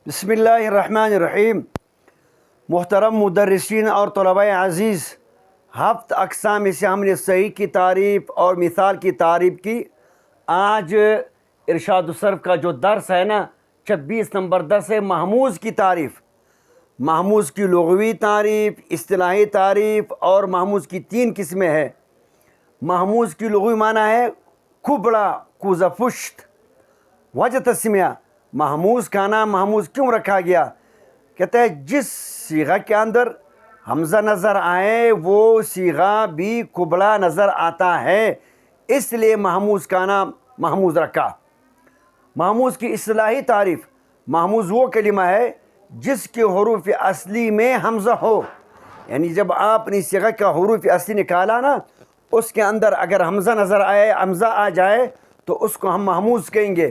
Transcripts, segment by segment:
بسم اللہ الرحمن الرحیم۔ محترم مدرسین اور طلباء عزیز، ہفت اقسام سے ہم نے صحیح کی تعریف اور مثال کی تعریف کی۔ آج ارشاد الصرف کا جو درس ہے نا، 26 نمبر درس ہے محموز کی تعریف۔ محموز کی لغوی تعریف، اصطلاحی تعریف اور محموز کی 3 قسمیں ہیں۔ محموز کی لغوی معنی ہے کھبڑا، کوزہ پشت۔ وجہ تسمیہ، محموز کا نام محموز کیوں رکھا گیا؟ کہتا ہے جس صیغہ کے اندر حمزہ نظر آئے وہ صیغہ بھی کھبڑا نظر آتا ہے، اس لیے محموز کا نام محموز رکھا۔ محموز کی اصطلاحی تعریف، محموز وہ کلمہ ہے جس کے حروف اصلی میں حمزہ ہو، یعنی جب آپ نے صیغہ کا حروف اصلی نکالا نا، اس کے اندر اگر حمزہ نظر آئے، حمزہ آ جائے تو اس کو ہم محموز کہیں گے۔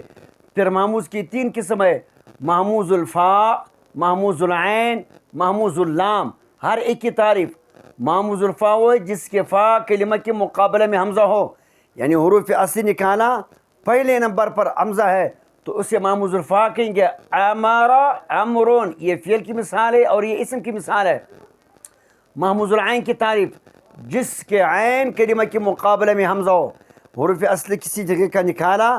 پھر محموز کی 3 قسم ہے: محموز الفاء، محموز العین، محموز اللام۔ ہر ایک کی تعریف: محموز الفاء وہ ہے جس کے فا کلمہ کے مقابلے میں حمزہ ہو، یعنی حروف اصلی نکالا، پہلے نمبر پر حمزہ ہے تو اسے محموز الفاء کہیں گے۔ امارا، امرون، یہ فعل کی مثال ہے اور یہ اسم کی مثال ہے۔ محموز العین کی تعریف: جس کے عین کلمہ کے مقابلے میں حمزہ ہو، حروف اصلی کسی جگہ کا نکالا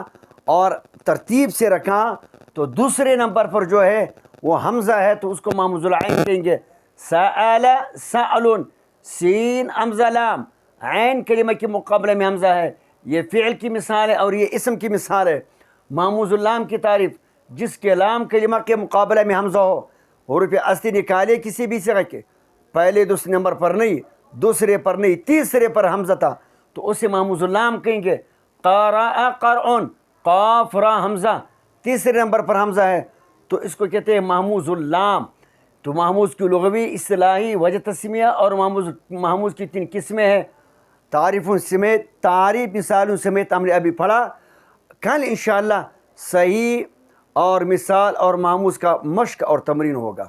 اور ترتیب سے رکھا تو دوسرے نمبر پر جو ہے وہ حمزہ ہے تو اس کو محموز العین کہیں گے۔ سأل، سألن، سین حمزہ لام، عین کلمہ کے مقابلے میں حمزہ ہے، یہ فعل کی مثال ہے اور یہ اسم کی مثال ہے۔ محموز اللام کی تعریف: جس کے لام کلمہ کے مقابلے میں حمزہ ہو، حروف اصلی نکالے کسی بھی صیغہ کے، پہلے دوسرے نمبر پر نہیں، دوسرے پر نہیں، تیسرے پر حمزہ تھا تو اسے محموز اللام کہیں گے۔ قرأ، قرعن، قاف را حمزہ، تیسرے نمبر پر حمزہ ہے تو اس کو کہتے ہیں محموز اللام۔ تو محموز کی لغوی، اصطلاحی، وجہ تسمیہ اور محموز کی 3 قسمیں ہیں۔ تعریفوں سمیت، تعریف مثالوں سمیت ہم نے ابھی پڑھا۔ کل انشاءاللہ صحیح اور مثال اور محموز کا مشق اور تمرین ہوگا۔